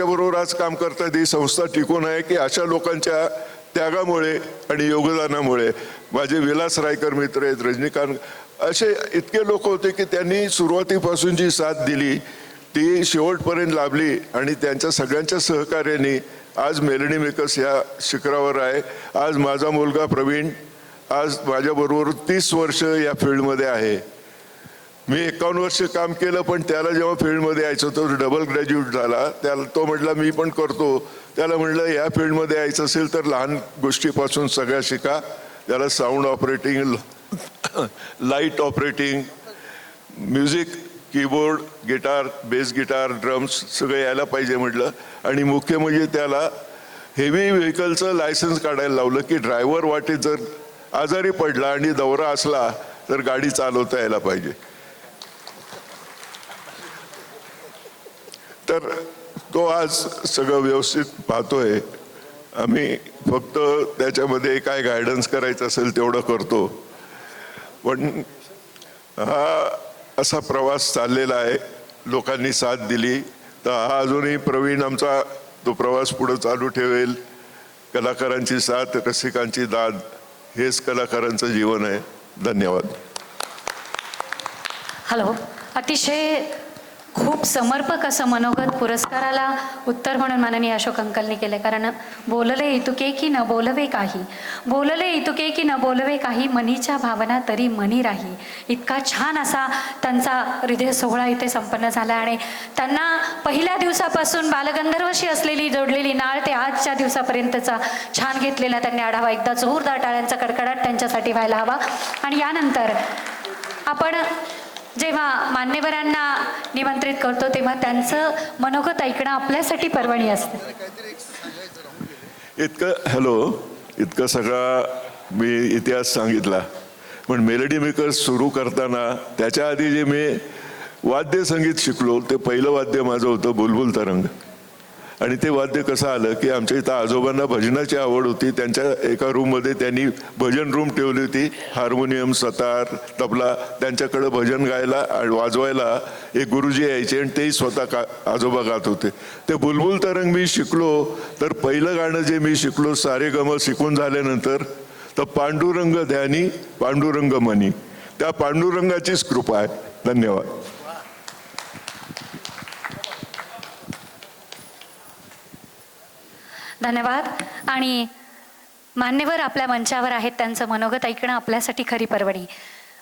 बरोबर आज काम करतात ही संस्था टिकून आहे की अशा लोकांच्या त्यागामुळे आणि योगदानामुळे. माझे विलास रायकर मित्र आहेत, रजनीकांत, असे इतके लोक होते की त्यांनी सुरुवातीपासून जी साथ दिली ती शेवटपर्यंत लाभली आणि त्यांच्या सगळ्यांच्या सहकार्याने आज मेलडी मेकर्स या शिखरावर आहे. आज माझा मुलगा प्रवीण आज माझ्याबरोबर 30 वर्ष या फील्डमध्ये आहे. मी 51 वर्ष काम केलं, पण त्याला जेव्हा फील्डमध्ये यायचं तो डबल ग्रॅज्युएट झाला. त्याला तो म्हटला मी पण करतो. त्याला म्हटलं या फील्डमध्ये यायचं असेल तर लहान गोष्टीपासून सगळ्या शिका. त्याला sound operating, light operating, music, keyboard, guitar, bass guitar, drums सगळं यायला पाहिजे म्हटलं. आणि मुख्य म्हणजे त्याला हेवी व्हेकलचं लायसन्स काढायला लावलं की ड्रायव्हर वाटेत जर आजारी पडला आणि दौरा असला तर गाडी चालवता यायला पाहिजे. तर तो आज सगळं व्यवस्थित पाहतोय. आम्ही फक्त त्याच्यामध्ये काय गायडन्स करायचं असेल तेवढं करतो. पण हा असा प्रवास चाललेला आहे. लोकांनी साथ दिली तर हा अजूनही प्रवीण आमचा तो प्रवास पुढे चालू ठेवेल. कलाकारांची साथ, रसिकांची दाद हेच कलाकारांचं जीवन आहे. धन्यवाद. हॅलो. अतिशय खूप समर्पक असं मनोगत पुरस्काराला उत्तर म्हणून माननीय अशोक अंकलने केले. कारण बोलले इतुके की न बोलवे काही, बोलले इतुके की न बोलवे काही, मनीच्या भावना तरी मनी राही. इतका छान असा त्यांचा हृदय सोहळा इथे संपन्न झाला. आणि त्यांना पहिल्या दिवसापासून बालगंधर्वशी असलेली जोडलेली नाळ ते आजच्या दिवसापर्यंतचा छान घेतलेला त्यांनी आढावा एकदा जोरदार टाळ्यांचा कडकडाट त्यांच्यासाठी व्हायला हवा. आणि यानंतर आपण जेव्हा मान्यवरांना निमंत्रित करतो तेव्हा त्यांचं मनोगत ऐकणं आपल्यासाठी पर्वणी असते. इतकं सगळा मी इतिहास सांगितला. पण मेलडी मेकर्स सुरू करताना त्याच्या आधी जे मी वाद्य संगीत शिकलो ते पहिलं वाद्य माझं होतं बुलबुल तरंग. आणि ते वाद्य कसं आलं की आमच्या इथं आजोबांना भजनाची आवड होती. त्यांच्या एका रूममध्ये त्यांनी भजन रूम ठेवली होती. हार्मोनियम, सतार, तबला, त्यांच्याकडं भजन गायला आणि वाजवायला एक गुरुजी यायचे आणि तेही स्वतः आजोबा गात होते. ते बुलबुल तरंग मी शिकलो. तर पहिलं गाणं जे मी शिकलो सारे गम शिकून झाल्यानंतर तर पांडुरंग ध्यानी पांडुरंग मनी, त्या पांडुरंगाचीच कृपा आहे. धन्यवाद. धन्यवाद. आणि मान्यवर आपल्या मंचावर आहेत, त्यांचं मनोगत ऐकणं आपल्यासाठी खरी पर्वणी.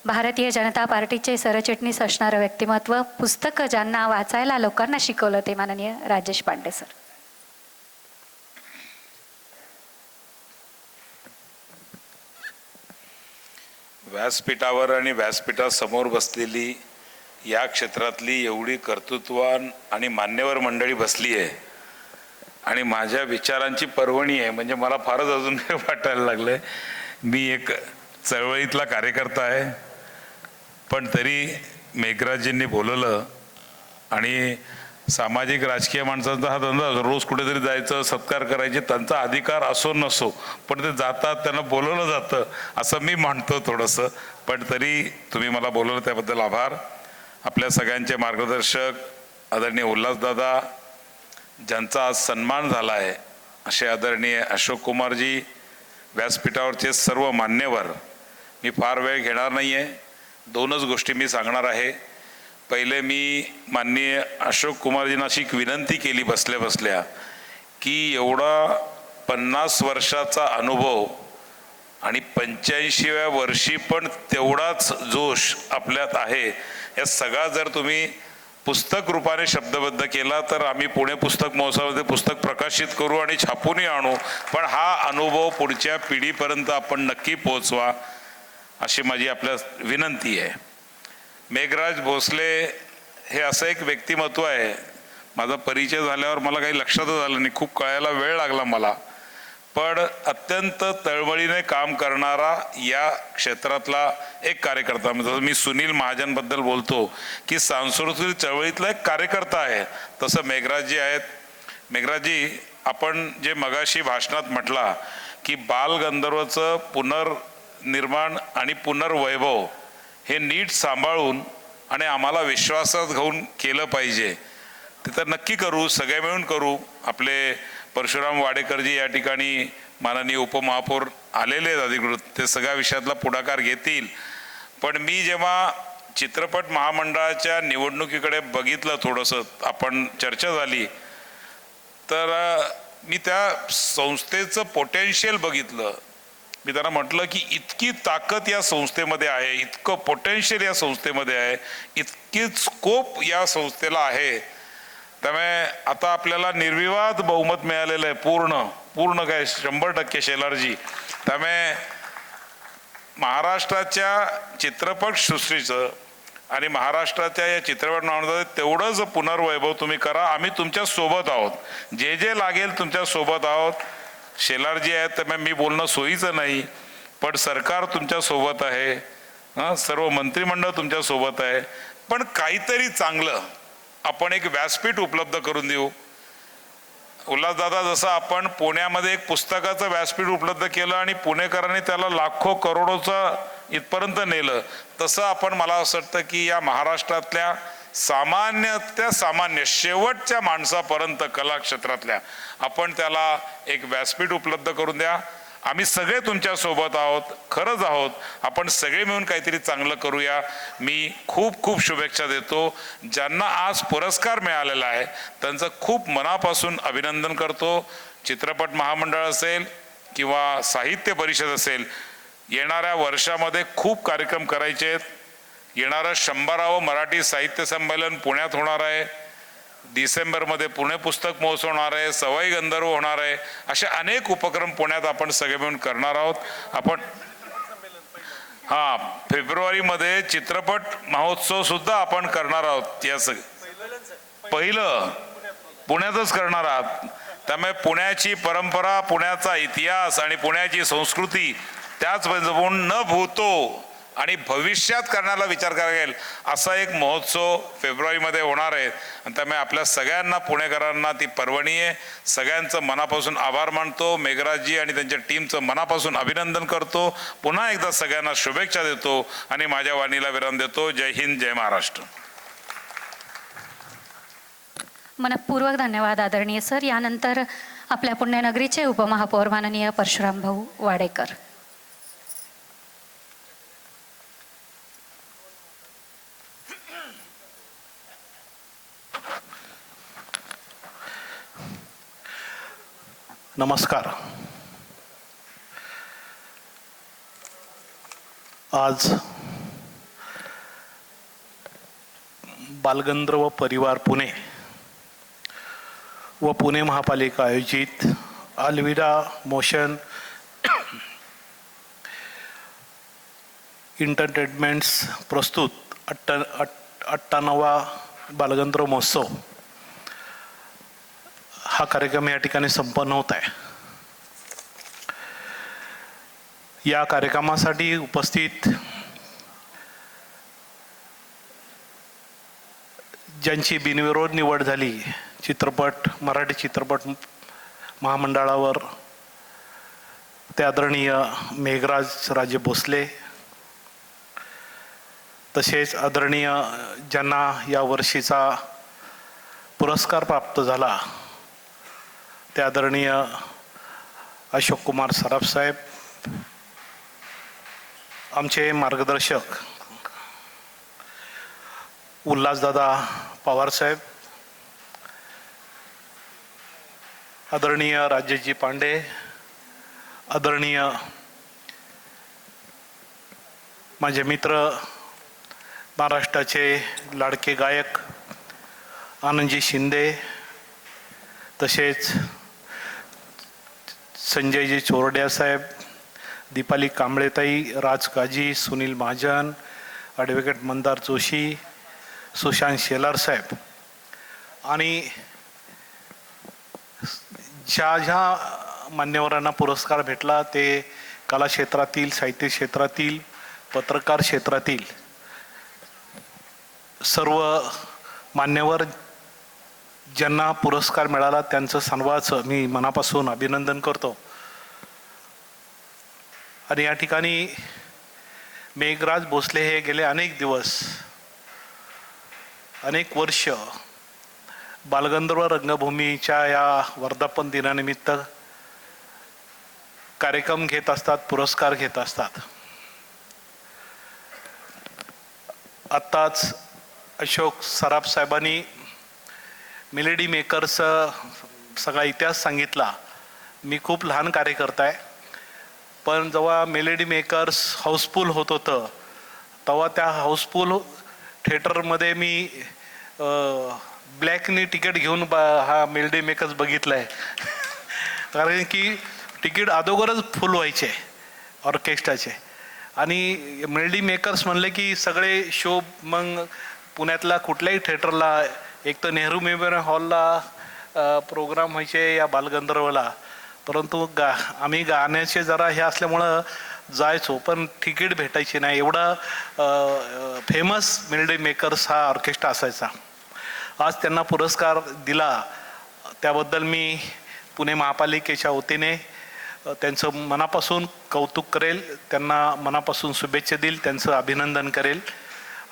भारतीय जनता पार्टीचे सरचिटणीस असणारं व्यक्तिमत्व, पुस्तकं ज्यांना वाचायला लोकांना शिकवलं ते माननीय राजेश पांडे सर. व्यासपीठावर आणि व्यासपीठासमोर बसलेली या क्षेत्रातली एवढी कर्तृत्ववान आणि मान्यवर मंडळी बसली आहे आणि माझ्या विचारांची पर्वणी आहे म्हणजे मला फारच अजून वाटायला लागलंय. मी एक चळवळीतला कार्यकर्ता आहे, पण तरी मेघराजजींनी बोलवलं आणि सामाजिक राजकीय माणसांचा हा धंदा, रोज कुठेतरी जायचं, सत्कार करायचे, त्यांचा अधिकार असो नसो, पण ते जातात, त्यांना बोलवलं जातं असं मी म्हणतो थोडंसं. पण तरी तुम्ही मला बोलवलं त्याबद्दल आभार. आपल्या सगळ्यांचे मार्गदर्शक आदरणीय उल्हासदादा, ज्यांचा आज सन्मान झाला आहे, असे आदरणीय अशोक कुमारजी, व्यासपीठावरचे सर्व मान्यवर. मी फार वेळ घेणार नाही आहे, 2च गोष्टी मी सांगणार आहे. पहिले मी माननीय अशोक कुमारजींना अशी एक विनंती केली बसल्या बसल्या की एवढा 50 वर्षाचा अनुभव आणि 85व्या वर्षी पण तेवढाच जोश आपल्यात आहे, या सगळा जर तुम्ही पुस्तक रूपाने शब्दबद्ध केला तर आम्ही पुणे पुस्तक महोत्सवामध्ये पुस्तक प्रकाशित करू आणि छापूनही आणू. पण हा अनुभव पुढच्या पिढीपर्यंत आपण नक्की पोहोचवा अशी माझी आपल्या विनंती आहे. मेघराज भोसले हे असं एक व्यक्तिमत्व आहे, माझा परिचय झाल्यावर मला काही लक्षातच आलं नाही, खूप कळायला वेळ लागला मला, पण अत्यंत तळमळीने काम करणारा या क्षेत्रातला एक कार्यकर्ता. म्हणजे मी सुनील महाजनबद्दल बोलतो की सांस्कृतिक चळवळीतला एक कार्यकर्ता आहे, तसं मेघराजजी आहेत. मेघराजजी, आपण जे मगाशी भाषणात म्हटला की बालगंधर्वचं पुनर्निर्माण आणि पुनर्वैभव हे नीट सांभाळून आणि आम्हाला विश्वासात घेऊन केलं पाहिजे, ते तर नक्की करू, सगळे मिळून करू. आपले परशुराम वाडेकरजी या ठिकाणी माननीय उपमहापौर आलेले आहेत अधिकृत, ते सगळ्या विषयातला पुढाकार घेतील. पण मी जेव्हा चित्रपट महामंडळाच्या निवडणुकीकडे बघितलं, थोडंसं आपण चर्चा झाली, तर मी त्या संस्थेचं पोटेन्शियल बघितलं. मी त्यांना म्हटलं की इतकी ताकद या संस्थेमध्ये आहे, इतकं पोटेन्शियल या संस्थेमध्ये आहे, इतकी स्कोप या संस्थेला आहे. त्यामुळे आता आपल्याला निर्विवाद बहुमत मिळालेलं आहे, पूर्ण काय 100% शेलारजी. त्यामुळे महाराष्ट्राच्या चित्रपट सृष्टीचं आणि महाराष्ट्राच्या या चित्रपट महामंडळाचं तेवढंच पुनर्वैभव तुम्ही करा. आम्ही तुमच्या सोबत आहोत, जे जे लागेल तुमच्या सोबत आहोत. शेलारजी आहेत त्यामुळे मी बोलणं सोयीचं नाही, पण सरकार तुमच्या सोबत आहे, सर्व मंत्रिमंडळ तुमच्या सोबत आहे. पण काहीतरी चांगलं आपण एक व्यासपीठ उपलब्ध करून देऊ. उल्हासदादा, जसं आपण पुण्यामध्ये एक पुस्तकाचं व्यासपीठ उपलब्ध केलं आणि पुणेकरांनी त्याला लाखो करोडोचं इथपर्यंत नेलं, तसं आपण, मला असं वाटतं की या महाराष्ट्रातल्या सामान्य शेवटच्या माणसापर्यंत कला क्षेत्रातल्या आपण त्याला एक व्यासपीठ उपलब्ध करून द्या. आम्ही सगळे तुमच्या सोबत आहोत, खरंच आहोत. आपण सगळे मिळून काहीतरी चांगलं करूया. मी खूप खूप शुभेच्छा देतो. ज्यांना आज पुरस्कार मिळालेला आहे त्यांचं खूप मनापासून अभिनंदन करतो. चित्रपट महामंडळ असेल किंवा साहित्य परिषद असेल, येणाऱ्या वर्षामध्ये खूप कार्यक्रम करायचे आहेत. येणारं 100वे मराठी साहित्य संमेलन पुण्यात होणार आहे. डिसेंबरमध्ये पुणे पुस्तक महोत्सव होणार आहे, सवाई गंधर्व होणार आहे. असे अनेक उपक्रम पुण्यात आपण सगळे मिळून करणार आहोत. आपण फेब्रुवारीमध्ये चित्रपट महोत्सव सुद्धा आपण करणार आहोत. या पहिलं पुण्यातच करणार आहात. त्यामुळे पुण्याची परंपरा, पुण्याचा इतिहास आणि पुण्याची संस्कृती त्याच जपून न भूतो आणि भविष्यात करण्याला विचार करायला येईल असा एक महोत्सव फेब्रुवारीमध्ये होणार आहे. आणि त्यामुळे आपल्या सगळ्यांना, पुणेकरांना ती पर्वणी आहे. सगळ्यांचं मनापासून आभार मानतो. मेघराजजी आणि त्यांच्या टीमचं मनापासून अभिनंदन करतो. पुन्हा एकदा सगळ्यांना शुभेच्छा देतो आणि माझ्या वाणीला विराम देतो. जय हिंद, जय महाराष्ट्र. मनपूर्वक धन्यवाद आदरणीय सर. यानंतर आपल्या पुण्यनगरीचे उपमहापौर माननीय परशुराम भाऊ वाडेकर. नमस्कार. आज बालगंधर्व परिवार पुणे व पुणे महापालिका आयोजित अलविदा मोशन एंटरटेनमेंट्स प्रस्तुत 98वा बालगंधर्व महोत्सव हा कार्यक्रम या ठिकाणी संपन्न होत आहे. या कार्यक्रमासाठी उपस्थित ज्यांची बिनविरोध निवड झाली मराठी चित्रपट महामंडळावर, ते आदरणीय मेघराज राजे भोसले, तसेच आदरणीय ज्यांना या वर्षीचा पुरस्कार प्राप्त झाला ते आदरणीय अशोक कुमार सराफ साहेब, आमचे मार्गदर्शक उल्हासदादा पवार साहेब, आदरणीय राजेशजी पांडे, आदरणीय माझे मित्र महाराष्ट्राचे लाडके गायक आनंदजी शिंदे, तसेच संजयजी चोरड्या साहेब, दीपाली कांबळेताई, राज काजी, सुनील महाजन, ॲडव्होकेट मंदार जोशी, सुशांत शेलार साहेब, आणि ज्या मान्यवरांना पुरस्कार भेटला ते कला क्षेत्रातील, साहित्य क्षेत्रातील, पत्रकार क्षेत्रातील सर्व मान्यवर ज्यांना पुरस्कार मिळाला त्यांचं सर्वांचं मी मनापासून अभिनंदन करतो. आणि या ठिकाणी मेघराज भोसले हे गेले अनेक दिवस, अनेक वर्ष बालगंधर्व रंगभूमीच्या या वर्धापन दिनानिमित्त कार्यक्रम घेत असतात, पुरस्कार घेत असतात. आत्ताच अशोक सराफ साहेबांनी मेलेडी मेकर्स सगळा इतिहास सांगितला. मी खूप लहान कार्यकर्ता आहे, पण जेव्हा मेलेडी मेकर्स हाऊसफुल होत होतं तेव्हा त्या हाऊसफुल थिएटरमध्ये मी ब्लॅकनी तिकीट घेऊन हा मेलेडी मेकर्स बघितला आहे. कारण की तिकीट अगोदरच फुल व्हायचे ऑर्केस्ट्राचे. आणि मेलेडी मेकर्स म्हणले की सगळे शो मग पुण्यातला कुठल्याही थिएटरला, एक तर नेहरू मेमोरियल हॉलला प्रोग्राम व्हायचे या बालगंधर्वला. परंतु आम्ही गाण्याचे जरा हे असल्यामुळं जायचो, पण तिकीट भेटायची नाही. एवढा फेमस मेलेडी मेकर्स हा ऑर्केस्ट्रा असायचा. आज त्यांना पुरस्कार दिला त्याबद्दल मी पुणे महापालिकेच्या वतीने त्यांचं मनापासून कौतुक करेल, त्यांना मनापासून शुभेच्छा देईल, त्यांचं अभिनंदन करेल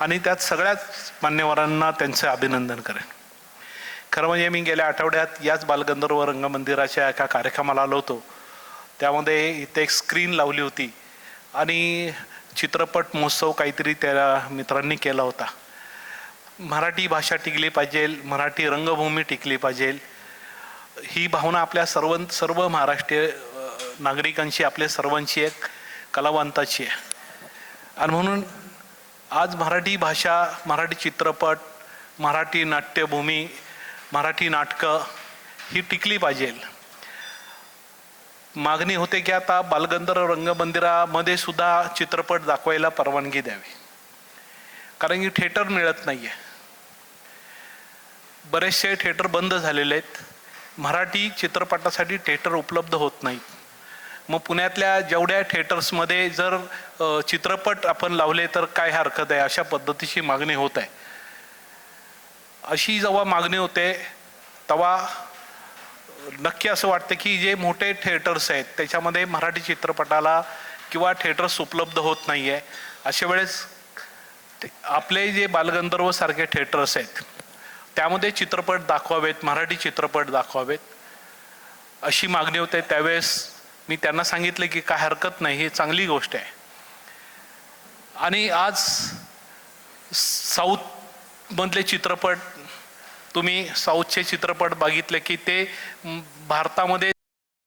आणि त्यात सगळ्याच मान्यवरांना त्यांचं अभिनंदन करेल. खरं म्हणजे मी गेल्या आठवड्यात याच बालगंधर्व रंगमंदिराच्या एका कार्यक्रमाला आलो होतो. त्यामध्ये इथे एक स्क्रीन लावली होती आणि चित्रपट महोत्सव काहीतरी त्या मित्रांनी केला होता. मराठी भाषा टिकली पाहिजे, मराठी रंगभूमी टिकली पाहिजे, ही भावना आपल्या सर्व महाराष्ट्रीय नागरिकांची, आपल्या सर्वांची एक कलावंताची आहे. आणि म्हणून आज मराठी भाषा, मराठी चित्रपट, मराठी नाट्यभूमी, मराठी नाटकं ही टिकली पाहिजे. मागणी होते की आता बालगंधर्व रंगमंदिरामध्ये सुद्धा चित्रपट दाखवायला परवानगी द्यावी, कारण की थिएटर मिळत नाही आहे. बरेचसे थिएटर बंद झालेले आहेत. मराठी चित्रपटासाठी थिएटर उपलब्ध होत नाहीत. मग पुण्यातल्या जेवढ्या थिएटर्समध्ये जर चित्रपट आपण लावले तर काय हरकत आहे, अशा पद्धतीची मागणी होत आहे. अशी जेव्हा मागणी होते तेव्हा नक्की असं वाटतं की जे मोठे थिएटर्स आहेत त्याच्यामध्ये मराठी चित्रपटाला किंवा थिएटर्स उपलब्ध होत नाही आहे. अशा वेळेस आपले जे बालगंधर्व सारखे थिएटर्स आहेत त्यामध्ये चित्रपट दाखवावेत, मराठी चित्रपट दाखवावेत अशी मागणी होते. त्यावेळेस मी त्यांना सांगितले की काय हरकत नाही, ही चांगली गोष्ट आहे. आणि आज साऊथमधले चित्रपट, तुम्ही साऊथचे चित्रपट बघितले की ते भारतामध्ये